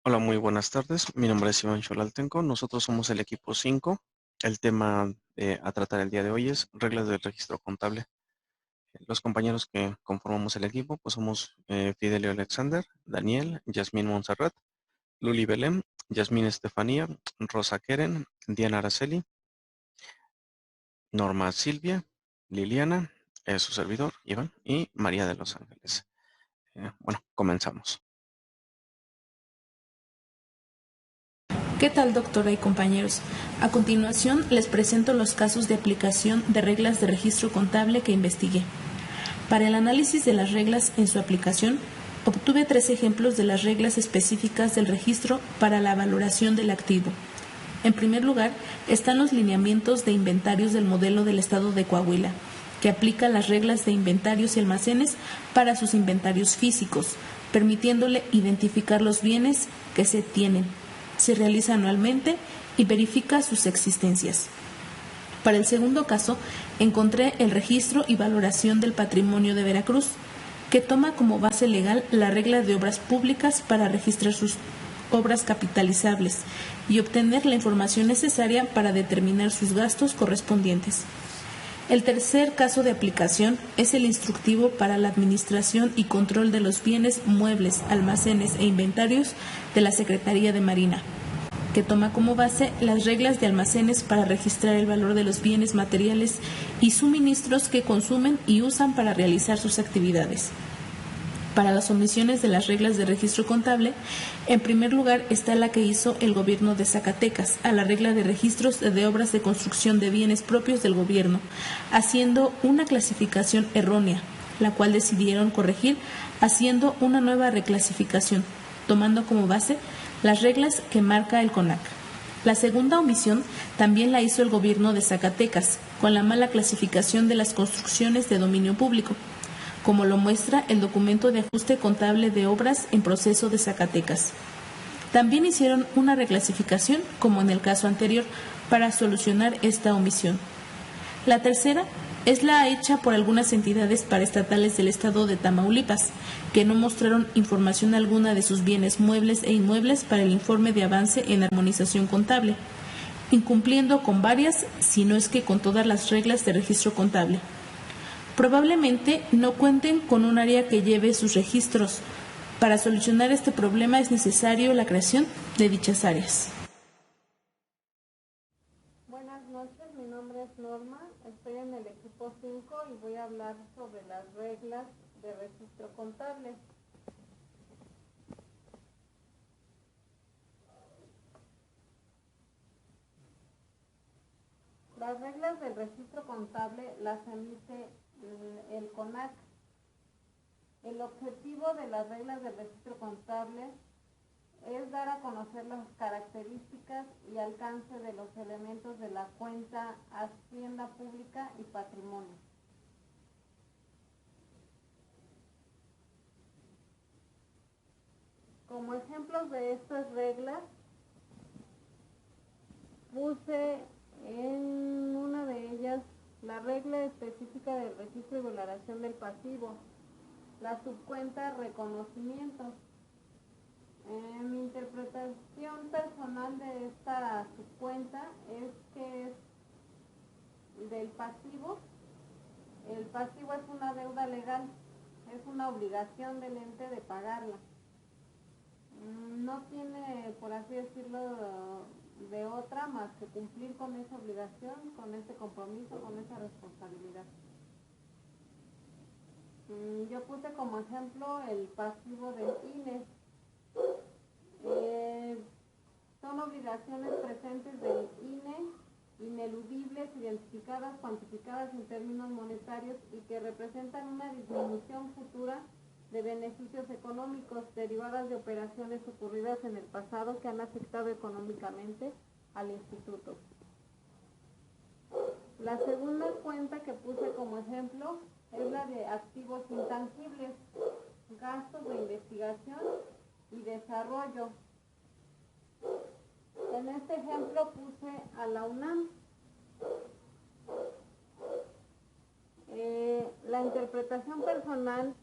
Hola, muy buenas tardes. Mi nombre es Iván Xolaltenco. Nosotros somos el equipo 5. El tema a tratar el día de hoy es reglas del registro contable. Los compañeros que conformamos el equipo pues somos Fidelio Alexander, Daniel, Yasmín Monserrat, Luli Belém, Yasmín Estefanía, Rosa Keren, Diana Araceli, Norma Silvia, Liliana, su servidor, Iván, y María de los Ángeles. Bueno, comenzamos. ¿Qué tal, doctora y compañeros? A continuación, les presento los casos de aplicación de reglas de registro contable que investigué. Para el análisis de las reglas en su aplicación, obtuve 3 ejemplos de las reglas específicas del registro para la valoración del activo. En primer lugar, están los lineamientos de inventarios del modelo del Estado de Coahuila, que aplica las reglas de inventarios y almacenes para sus inventarios físicos, permitiéndole identificar los bienes que se tienen. Se realiza anualmente y verifica sus existencias. Para el segundo caso, encontré el registro y valoración del patrimonio de Veracruz, que toma como base legal la regla de obras públicas para registrar sus obras capitalizables y obtener la información necesaria para determinar sus gastos correspondientes. El tercer caso de aplicación es el instructivo para la administración y control de los bienes muebles, almacenes e inventarios de la Secretaría de Marina, que toma como base las reglas de almacenes para registrar el valor de los bienes materiales y suministros que consumen y usan para realizar sus actividades. Para las omisiones de las reglas de registro contable, en primer lugar está la que hizo el gobierno de Zacatecas a la regla de registros de obras de construcción de bienes propios del gobierno, haciendo una clasificación errónea, la cual decidieron corregir haciendo una nueva reclasificación, tomando como base las reglas que marca el CONAC. La segunda omisión también la hizo el gobierno de Zacatecas, con la mala clasificación de las construcciones de dominio público, como lo muestra el documento de ajuste contable de obras en proceso de Zacatecas. También hicieron una reclasificación, como en el caso anterior, para solucionar esta omisión. La tercera es la hecha por algunas entidades paraestatales del estado de Tamaulipas, que no mostraron información alguna de sus bienes muebles e inmuebles para el informe de avance en armonización contable, incumpliendo con varias, si no es que con todas las reglas de registro contable. Probablemente no cuenten con un área que lleve sus registros. Para solucionar este problema es necesario la creación de dichas áreas. Buenas noches, mi nombre es Norma, estoy en el equipo 5 y voy a hablar sobre las reglas de registro contable. Las reglas del registro contable las emite el CONAC. El objetivo de las reglas del registro contable es dar a conocer las características y alcance de los elementos de la cuenta Hacienda Pública y Patrimonio. Como ejemplos de estas reglas, puse en una de ellas la regla específica del registro y valoración del pasivo, la subcuenta reconocimientos. Mi interpretación personal de esta subcuenta es que es del pasivo. El pasivo es una deuda legal, es una obligación del ente de pagarla. No tiene, por así decirlo, de otra más que cumplir con esa obligación, con ese compromiso, con esa responsabilidad. Yo puse como ejemplo el pasivo del INE. Son obligaciones presentes del INE, ineludibles, identificadas, cuantificadas en términos monetarios y que representan una disminución futura de beneficios económicos derivadas de operaciones ocurridas en el pasado que han afectado económicamente al instituto. La segunda cuenta que puse como ejemplo es la de activos intangibles, gastos de investigación y desarrollo. En este ejemplo puse a la UNAM. La interpretación personal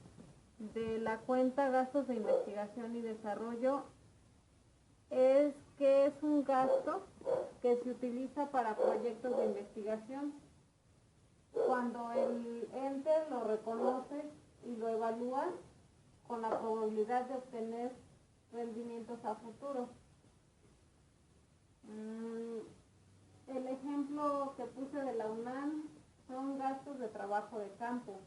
de la cuenta gastos de investigación y desarrollo es que es un gasto que se utiliza para proyectos de investigación. Cuando el ente lo reconoce y lo evalúa con la probabilidad de obtener rendimientos a futuro. El ejemplo que puse de la UNAM son gastos de trabajo de campo.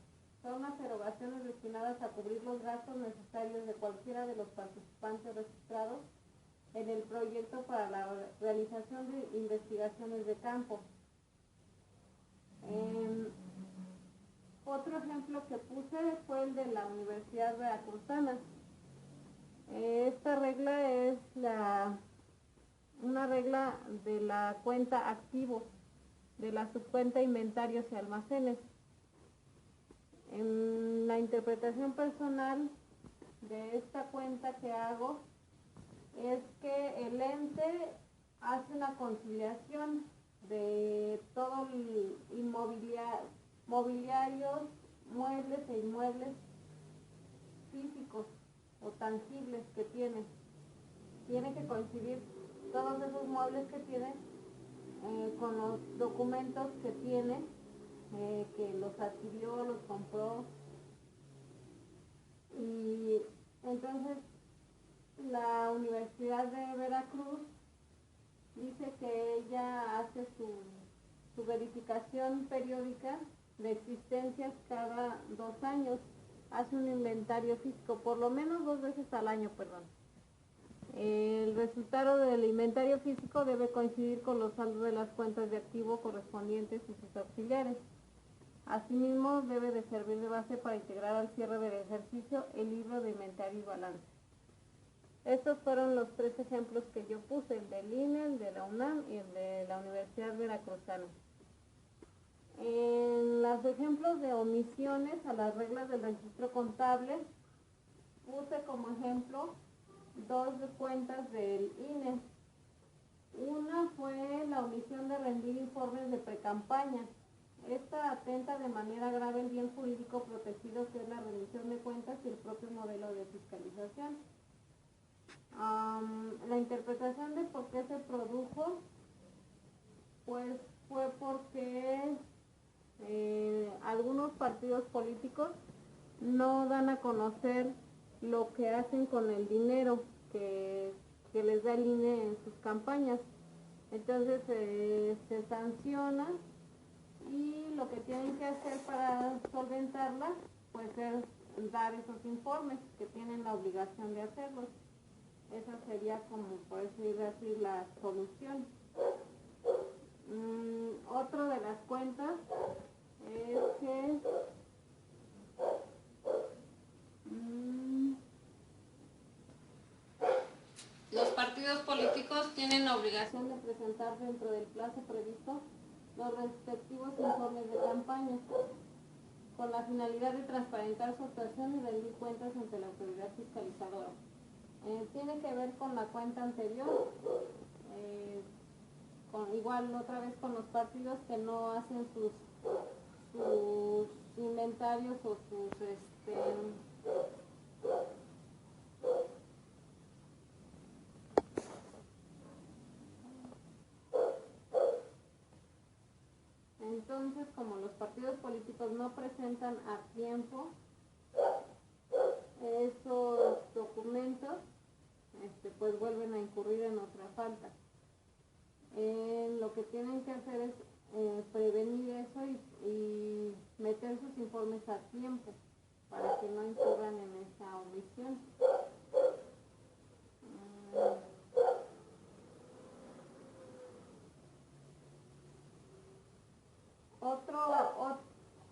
Son unas erogaciones destinadas a cubrir los gastos necesarios de cualquiera de los participantes registrados en el proyecto para la realización de investigaciones de campo. Otro ejemplo que puse fue el de la Universidad Veracruzana. Esta regla es una regla de la cuenta activos, de la subcuenta inventarios y almacenes. En la interpretación personal de esta cuenta que hago es que el ente hace una conciliación de todo el mobiliarios, muebles e inmuebles físicos o tangibles que tiene. Tiene que coincidir todos esos muebles que tiene con los documentos que tiene, que los adquirió, los compró. Y entonces la Universidad de Veracruz dice que ella hace su verificación periódica de existencias cada 2 años, hace un inventario físico, por lo menos 2 veces al año, perdón. El resultado del inventario físico debe coincidir con los saldos de las cuentas de activo correspondientes y sus auxiliares. Asimismo, debe de servir de base para integrar al cierre del ejercicio el libro de inventario y balance. Estos fueron los 3 ejemplos que yo puse, el del INE, el de la UNAM y el de la Universidad Veracruzana. En los ejemplos de omisiones a las reglas del registro contable, puse como ejemplo 2 cuentas del INE. Una fue la omisión de rendir informes de precampaña. Esta atenta de manera grave el bien jurídico protegido que es la rendición de cuentas y el propio modelo de fiscalización. La interpretación de por qué se produjo, pues fue porque algunos partidos políticos no dan a conocer lo que hacen con el dinero que les da el INE en sus campañas. Entonces se sanciona y lo que tienen que hacer para solventarla pues es dar esos informes, que tienen la obligación de hacerlos. Esa sería, como por decir así, la solución. Otro de las cuentas es que los partidos políticos tienen la obligación de presentar dentro del plazo previsto los respectivos informes de campaña, con la finalidad de transparentar su actuación y rendir cuentas ante la autoridad fiscalizadora. Tiene que ver con la cuenta anterior, igual otra vez con los partidos que no hacen sus inventarios o sus entonces, como los partidos políticos no presentan a tiempo esos documentos, pues vuelven a incurrir en otra falta. Lo que tienen que hacer es prevenir eso y meter sus informes a tiempo para que no incurran en esa omisión.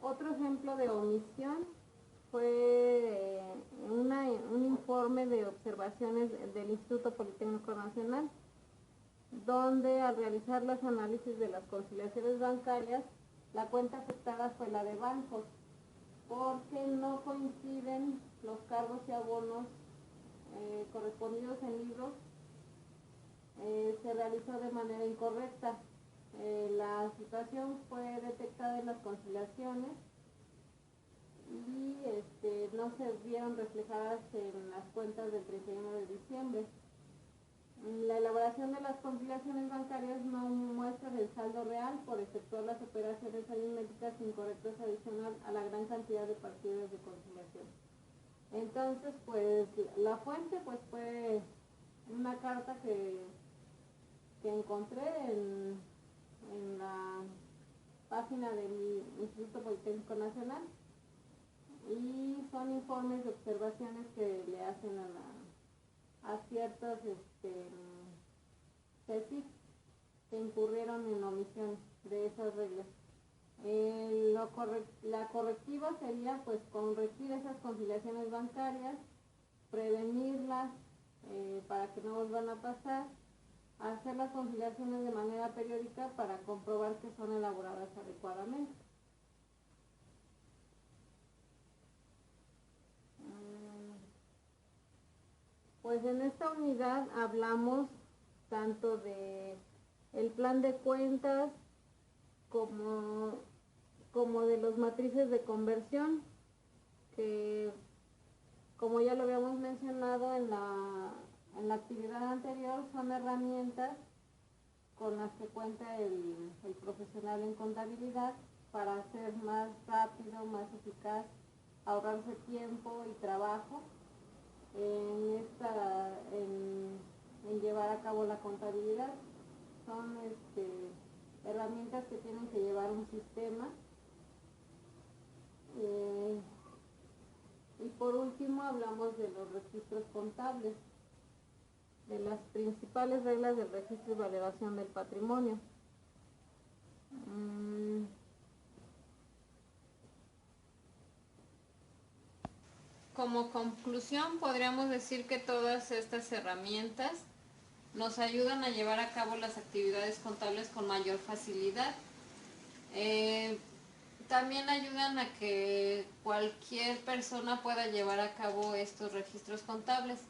Otro ejemplo de omisión fue un informe de observaciones del Instituto Politécnico Nacional, donde al realizar los análisis de las conciliaciones bancarias, la cuenta afectada fue la de bancos, porque no coinciden los cargos y abonos correspondidos en libros, se realizó de manera incorrecta. La situación fue detectada en las conciliaciones y no se vieron reflejadas en las cuentas del 31 de diciembre. La elaboración de las conciliaciones bancarias no muestra el saldo real por efectuar las operaciones aritméticas incorrectas adicional a la gran cantidad de partidas de conciliación. Entonces, pues la fuente pues fue una carta que encontré en la página del Instituto Politécnico Nacional y son informes de observaciones que le hacen a ciertos CECIF que incurrieron en omisión de esas reglas. La correctiva sería pues corregir esas conciliaciones bancarias, prevenirlas para que no vuelvan a pasar, hacer las conciliaciones de manera periódica para comprobar que son elaboradas adecuadamente. Pues en esta unidad hablamos tanto de el plan de cuentas como de los matrices de conversión, que como ya lo habíamos mencionado en la actividad anterior, son herramientas con las que cuenta el profesional en contabilidad para hacer más rápido, más eficaz, ahorrarse tiempo y trabajo en llevar a cabo la contabilidad. Son herramientas que tienen que llevar un sistema. Y por último hablamos de los registros contables, de las principales reglas del registro y valoración del patrimonio. Como conclusión, podríamos decir que todas estas herramientas nos ayudan a llevar a cabo las actividades contables con mayor facilidad. También ayudan a que cualquier persona pueda llevar a cabo estos registros contables,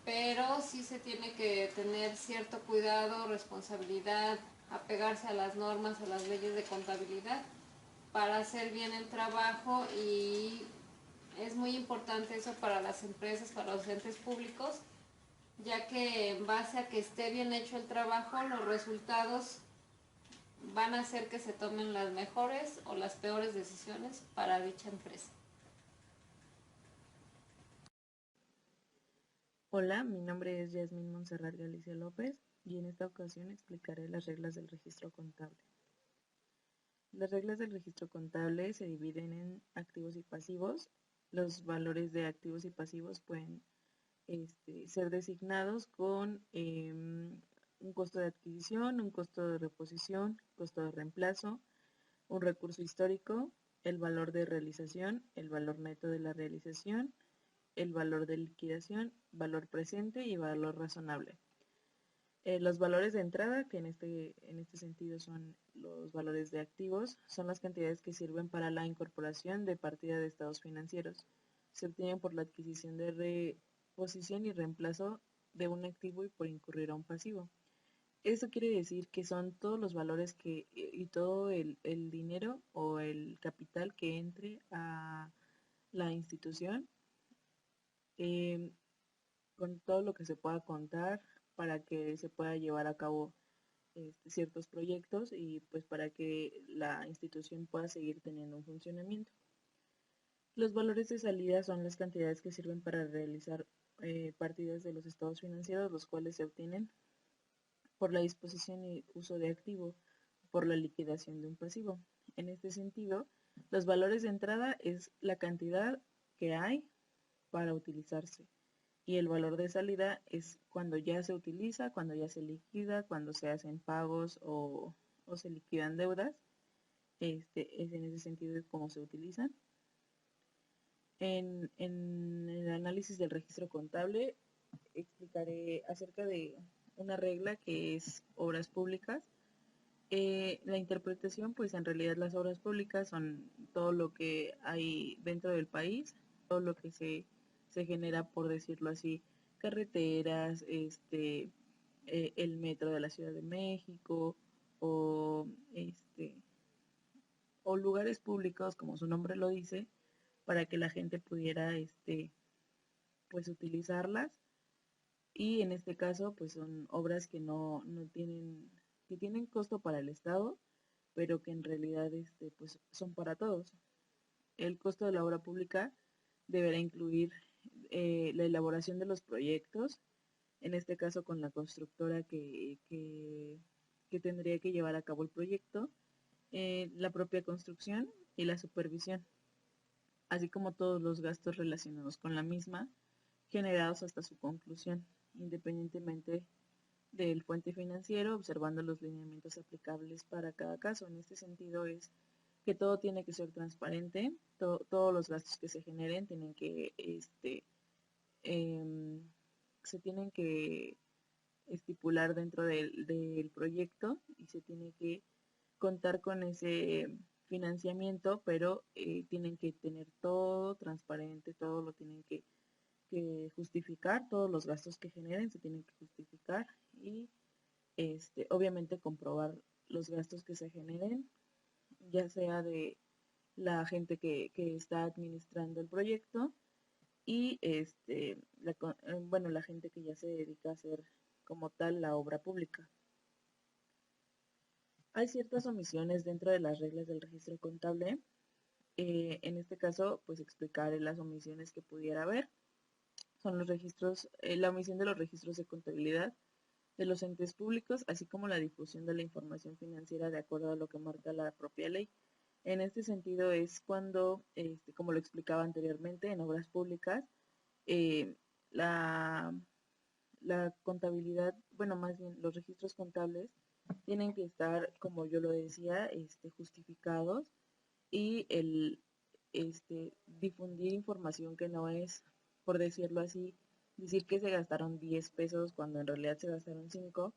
pero sí se tiene que tener cierto cuidado, responsabilidad, apegarse a las normas, a las leyes de contabilidad para hacer bien el trabajo, y es muy importante eso para las empresas, para los entes públicos, ya que en base a que esté bien hecho el trabajo, los resultados van a hacer que se tomen las mejores o las peores decisiones para dicha empresa. Hola, mi nombre es Yasmín Montserrat Galicia López y en esta ocasión explicaré las reglas del registro contable. Las reglas del registro contable se dividen en activos y pasivos. Los valores de activos y pasivos pueden ser designados con un costo de adquisición, un costo de reposición, costo de reemplazo, un recurso histórico, el valor de realización, el valor neto de la realización, el valor de liquidación, valor presente y valor razonable. Los valores de entrada, que en este sentido son los valores de activos, son las cantidades que sirven para la incorporación de partida de estados financieros. Se obtienen por la adquisición de reposición y reemplazo de un activo y por incurrir a un pasivo. Eso quiere decir que son todos los valores y todo el dinero o el capital que entre a la institución, con todo lo que se pueda contar para que se pueda llevar a cabo ciertos proyectos y pues para que la institución pueda seguir teniendo un funcionamiento. Los valores de salida son las cantidades que sirven para realizar partidas de los estados financieros, los cuales se obtienen por la disposición y uso de activo, por la liquidación de un pasivo. En este sentido, los valores de entrada es la cantidad que hay para utilizarse. Y el valor de salida es cuando ya se utiliza, cuando ya se liquida, cuando se hacen pagos o se liquidan deudas. Es en ese sentido cómo se utilizan. En el análisis del registro contable explicaré acerca de una regla que es obras públicas. La interpretación, pues en realidad las obras públicas son todo lo que hay dentro del país, todo lo que se genera, por decirlo así, carreteras, el metro de la Ciudad de México o o lugares públicos, como su nombre lo dice, para que la gente pudiera pues utilizarlas y en este caso pues son obras que no tienen, que tienen costo para el Estado, pero que en realidad pues son para todos. El costo de la obra pública deberá incluir la elaboración de los proyectos, en este caso con la constructora que tendría que llevar a cabo el proyecto, la propia construcción y la supervisión, así como todos los gastos relacionados con la misma, generados hasta su conclusión, independientemente del fuente financiero, observando los lineamientos aplicables para cada caso. En este sentido es que todo tiene que ser transparente, todos los gastos que se generen tienen que, se tienen que estipular dentro del proyecto y se tiene que contar con ese financiamiento, pero tienen que tener todo transparente, todo lo tienen que justificar, todos los gastos que generen se tienen que justificar y obviamente comprobar los gastos que se generen, ya sea de la gente que está administrando el proyecto y la gente que ya se dedica a hacer como tal la obra pública. Hay ciertas omisiones dentro de las reglas del registro contable. En este caso, pues explicaré las omisiones que pudiera haber. Son los registros, la omisión de los registros de contabilidad de los entes públicos, así como la difusión de la información financiera de acuerdo a lo que marca la propia ley. En este sentido es cuando, como lo explicaba anteriormente, en obras públicas, la contabilidad, bueno, más bien los registros contables tienen que estar, como yo lo decía, justificados y el difundir información que no es, por decirlo así, decir que se gastaron 10 pesos cuando en realidad se gastaron 5,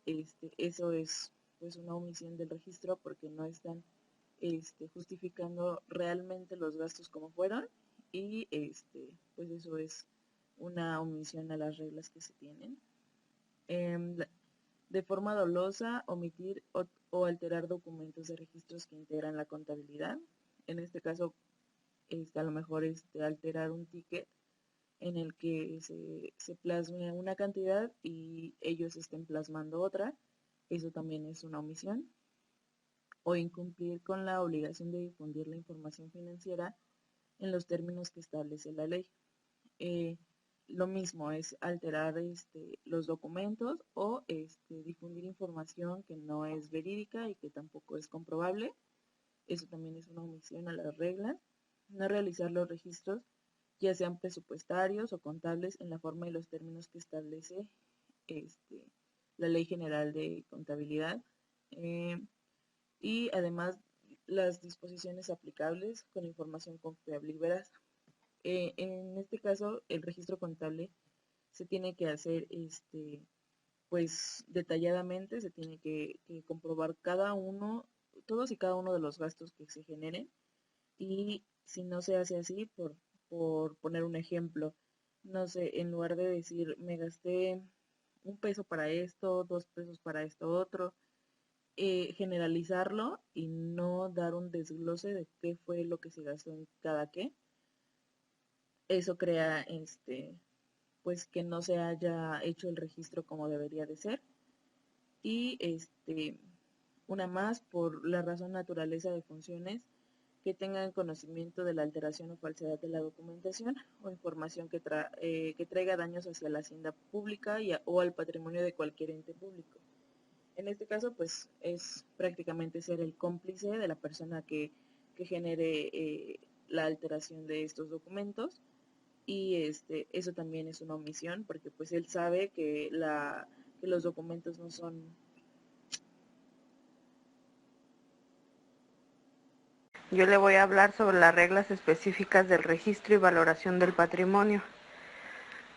eso es pues una omisión del registro porque no están justificando realmente los gastos como fueron y pues eso es una omisión a las reglas que se tienen. De forma dolosa, omitir o alterar documentos de registros que integran la contabilidad. En este caso, a lo mejor alterar un ticket en el que se plasme una cantidad y ellos estén plasmando otra. Eso también es una omisión. O incumplir con la obligación de difundir la información financiera en los términos que establece la ley. Lo mismo es alterar los documentos o difundir información que no es verídica y que tampoco es comprobable. Eso también es una omisión a las reglas. No realizar los registros, ya sean presupuestarios o contables, en la forma y los términos que establece la Ley General de Contabilidad. Y además las disposiciones aplicables con información confiable y veraz. En este caso, el registro contable se tiene que hacer pues detalladamente, se tiene que comprobar cada uno, todos y cada uno de los gastos que se generen, y si no se hace así, por poner un ejemplo, no sé, en lugar de decir me gasté 1 peso para esto, 2 pesos para esto otro, generalizarlo y no dar un desglose de qué fue lo que se gastó en cada qué. Eso crea pues que no se haya hecho el registro como debería de ser. Y una más, por la razón naturaleza de funciones, que tengan conocimiento de la alteración o falsedad de la documentación o información que traiga daños hacia la hacienda pública o al patrimonio de cualquier ente público. En este caso, pues es prácticamente ser el cómplice de la persona que genere la alteración de estos documentos, y eso también es una omisión porque pues él sabe que los documentos no son. Yo le voy a hablar sobre las reglas específicas del registro y valoración del patrimonio.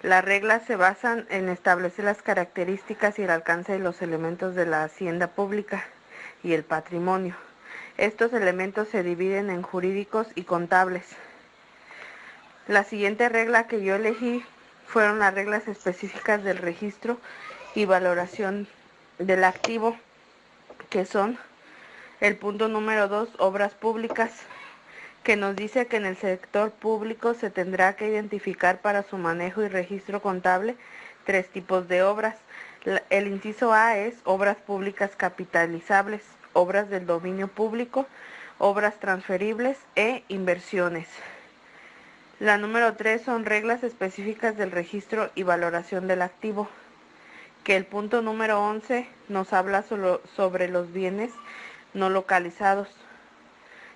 Las reglas se basan en establecer las características y el alcance de los elementos de la hacienda pública y el patrimonio. Estos elementos se dividen en jurídicos y contables. La siguiente regla que yo elegí fueron las reglas específicas del registro y valoración del activo, que son el punto número 2, obras públicas, que nos dice que en el sector público se tendrá que identificar para su manejo y registro contable tres tipos de obras. El inciso A es obras públicas capitalizables, obras del dominio público, obras transferibles e inversiones. La número 3 son reglas específicas del registro y valoración del activo, que el punto número 11 nos habla sobre los bienes no localizados.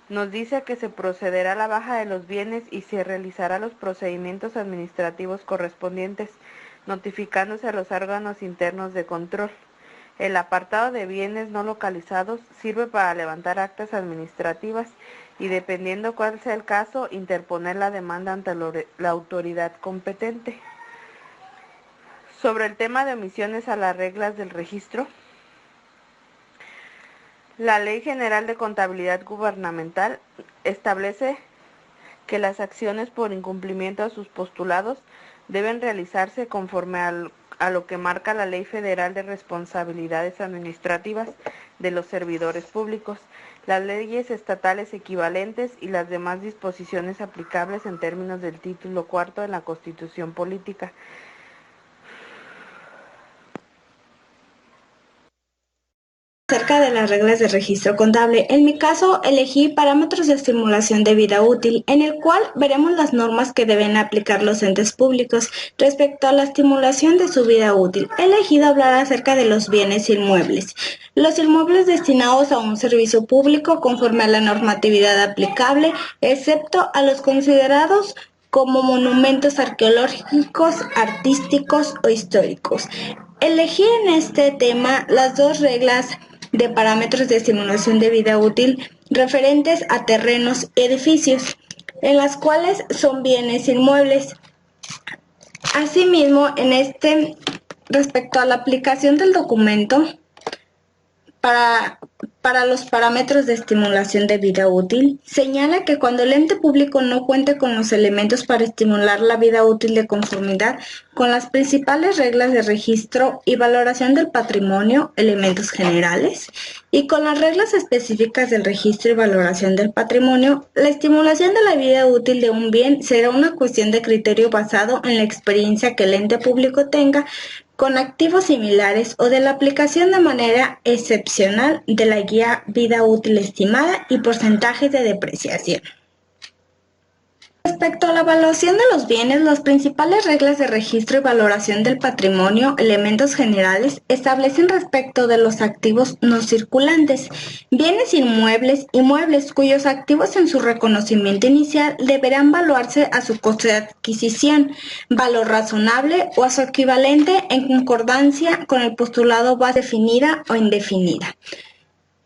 Nos dice que se procederá a la baja de los bienes y se realizará los procedimientos administrativos correspondientes, notificándose a los órganos internos de control. El apartado de bienes no localizados sirve para levantar actas administrativas y, dependiendo cuál sea el caso, interponer la demanda ante la autoridad competente. Sobre el tema de omisiones a las reglas del registro, la Ley General de Contabilidad Gubernamental establece que las acciones por incumplimiento a sus postulados deben realizarse conforme a lo que marca la Ley Federal de Responsabilidades Administrativas de los Servidores Públicos, las leyes estatales equivalentes y las demás disposiciones aplicables en términos del título cuarto de la Constitución Política. Acerca de las reglas de registro contable. En mi caso, elegí parámetros de estimulación de vida útil, en el cual veremos las normas que deben aplicar los entes públicos respecto a la estimulación de su vida útil. He elegido hablar acerca de los bienes inmuebles. Los inmuebles destinados a un servicio público conforme a la normatividad aplicable, excepto a los considerados como monumentos arqueológicos, artísticos o históricos. Elegí en este tema las dos reglas de parámetros de estimulación de vida útil referentes a terrenos y edificios, en las cuales son bienes inmuebles. Asimismo, respecto a la aplicación del documento para los parámetros de estimulación de vida útil, señala que cuando el ente público no cuente con los elementos para estimular la vida útil de conformidad con las principales reglas de registro y valoración del patrimonio, elementos generales, y con las reglas específicas del registro y valoración del patrimonio, la estimulación de la vida útil de un bien será una cuestión de criterio basado en la experiencia que el ente público tenga con activos similares o de la aplicación de manera excepcional de la guía vida útil estimada y porcentajes de depreciación. Respecto a la evaluación de los bienes, las principales reglas de registro y valoración del patrimonio, elementos generales, establecen respecto de los activos no circulantes, bienes inmuebles y muebles cuyos activos en su reconocimiento inicial deberán valuarse a su costo de adquisición, valor razonable o a su equivalente en concordancia con el postulado base definida o indefinida.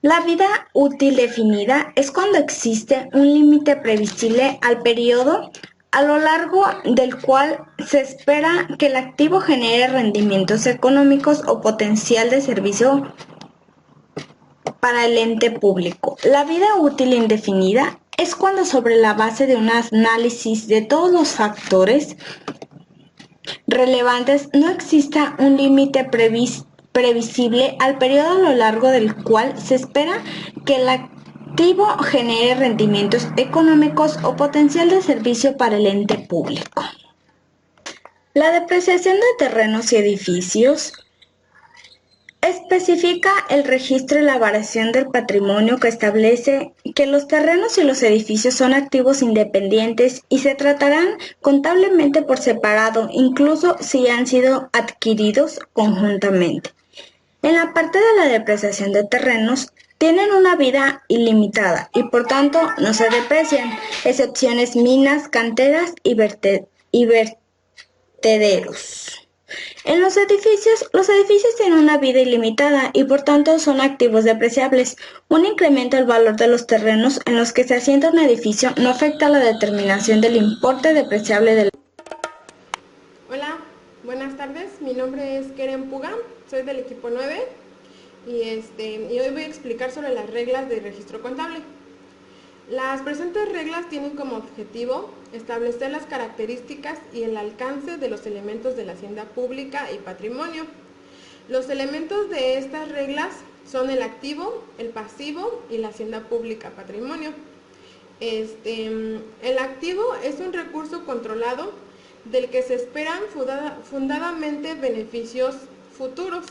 La vida útil definida es cuando existe un límite previsible al periodo a lo largo del cual se espera que el activo genere rendimientos económicos o potencial de servicio para el ente público. La vida útil indefinida es cuando, sobre la base de un análisis de todos los factores relevantes, no exista un límite previsible al periodo a lo largo del cual se espera que el activo genere rendimientos económicos o potencial de servicio para el ente público. La depreciación de terrenos y edificios especifica el registro y la variación del patrimonio, que establece que los terrenos y los edificios son activos independientes y se tratarán contablemente por separado, incluso si han sido adquiridos conjuntamente. En la parte de la depreciación de terrenos, tienen una vida ilimitada y por tanto no se deprecian, excepciones minas, canteras y vertederos. En los edificios tienen una vida ilimitada y por tanto son activos depreciables. Un incremento del valor de los terrenos en los que se asienta un edificio no afecta la determinación del importe depreciable del. Hola, buenas tardes. Mi nombre es Keren Puga, soy del equipo 9 y hoy voy a explicar sobre las reglas de registro contable. Las presentes reglas tienen como objetivo establecer las características y el alcance de los elementos de la hacienda pública y patrimonio. Los elementos de estas reglas son el activo, el pasivo y la hacienda pública patrimonio. El activo es un recurso controlado del que se esperan fundadamente beneficios futuros.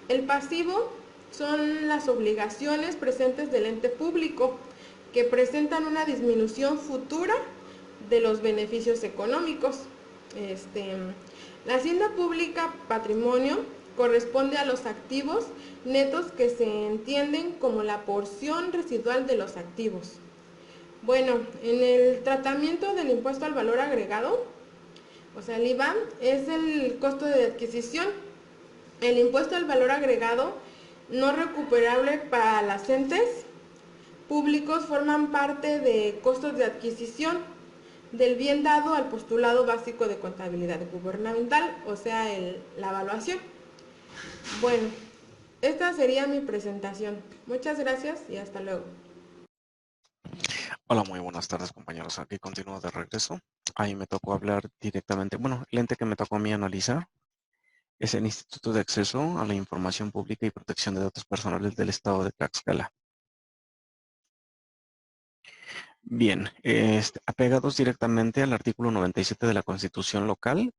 El pasivo son las obligaciones presentes del ente público que presentan una disminución futura de los beneficios económicos. La hacienda pública patrimonio corresponde a los activos netos que se entienden como la porción residual de los activos. Bueno, en el tratamiento del impuesto al valor agregado, o sea, el IVA es el costo de adquisición. El impuesto al valor agregado no recuperable para las entes públicos forman parte de costos de adquisición del bien dado al postulado básico de contabilidad gubernamental, o sea, la evaluación. Bueno, esta sería mi presentación. Muchas gracias y hasta luego. Hola, muy buenas tardes, compañeros. Aquí continúo de regreso. Ahí me tocó hablar directamente. Bueno, el ente que me tocó a mí analizar es el Instituto de Acceso a la Información Pública y Protección de Datos Personales del Estado de Tlaxcala. Bien, apegados directamente al artículo 97 de la Constitución local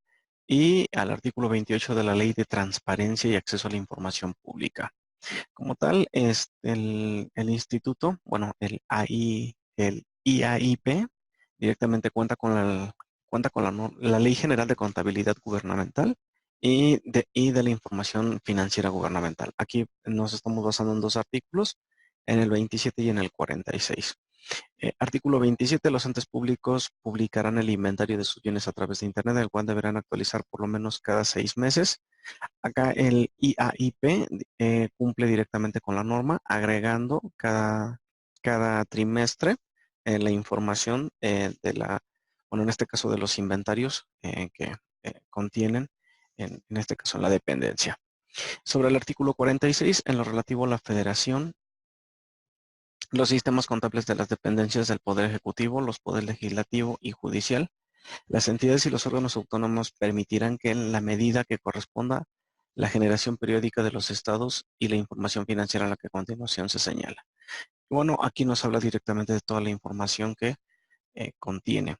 y al artículo 28 de la Ley de Transparencia y Acceso a la Información Pública. Como tal, el instituto, bueno, el IAIP, directamente cuenta con la Ley General de Contabilidad Gubernamental y de la Información Financiera Gubernamental. Aquí nos estamos basando en dos artículos, en el 27 y en el 46. Artículo 27. Los entes públicos publicarán el inventario de sus bienes a través de Internet, el cual deberán actualizar por lo menos cada 6 meses. Acá el IAIP cumple directamente con la norma, agregando cada trimestre la información bueno, en este caso de los inventarios que contienen, en este caso, la dependencia. Sobre el artículo 46, en lo relativo a la federación, los sistemas contables de las dependencias del Poder Ejecutivo, los Poderes Legislativo y Judicial, las entidades y los órganos autónomos permitirán que en la medida que corresponda la generación periódica de los estados y la información financiera a la que a continuación se señala. Y bueno, aquí nos habla directamente de toda la información que contiene.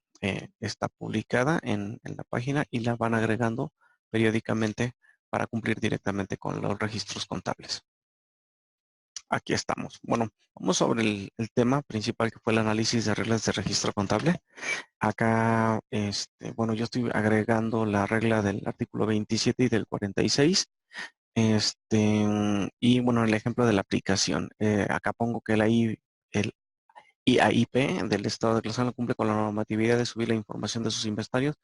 Está publicada en la página y la van agregando periódicamente para cumplir directamente con los registros contables. Aquí estamos. Bueno, vamos sobre el tema principal que fue el análisis de reglas de registro contable. Acá, bueno, yo estoy agregando la regla del artículo 27 y del 46. Y bueno, el ejemplo de la aplicación. Acá pongo que el IAIP del Estado de Tlaxcala cumple con la normatividad de subir la información de sus inventarios.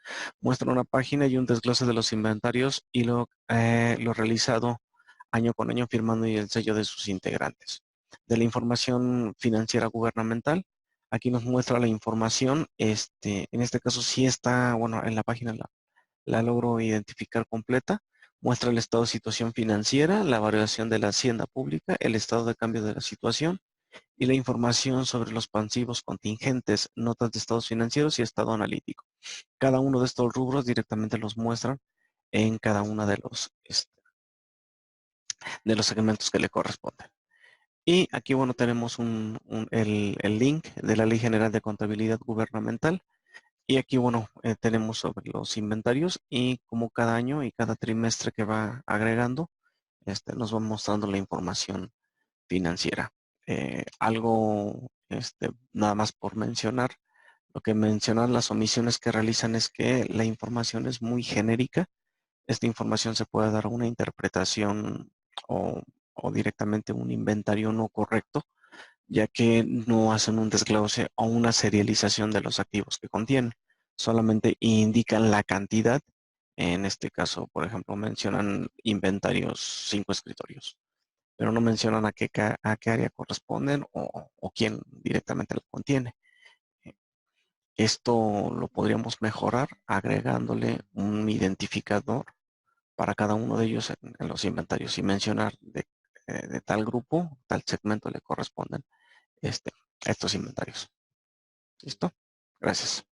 Muestra una página y un desglose de los inventarios y lo realizado año con año firmando y el sello de sus integrantes. De la información financiera gubernamental, aquí nos muestra la información, en este caso sí está, bueno, en la página la logro identificar completa. Muestra el estado de situación financiera, la variación de la hacienda pública, el estado de cambio de la situación y la información sobre los pasivos contingentes, notas de estados financieros y estado analítico. Cada uno de estos rubros directamente los muestran en cada uno de los segmentos que le corresponden. Y aquí, bueno, tenemos el link de la Ley General de Contabilidad Gubernamental. Y aquí, bueno, tenemos sobre los inventarios y como cada año y cada trimestre que va agregando, nos va mostrando la información financiera. Algo, nada más por mencionar, lo que mencionan las omisiones que realizan es que la información es muy genérica. Esta información se puede dar una interpretación o directamente un inventario no correcto, ya que no hacen un desglose o una serialización de los activos que contienen. Solamente indican la cantidad. En este caso, por ejemplo, mencionan inventarios 5 escritorios, pero no mencionan a qué área corresponden o quién directamente lo contiene. Esto lo podríamos mejorar agregándole un identificador para cada uno de ellos en los inventarios y mencionar de tal grupo, tal segmento le corresponden estos inventarios. ¿Listo? Gracias.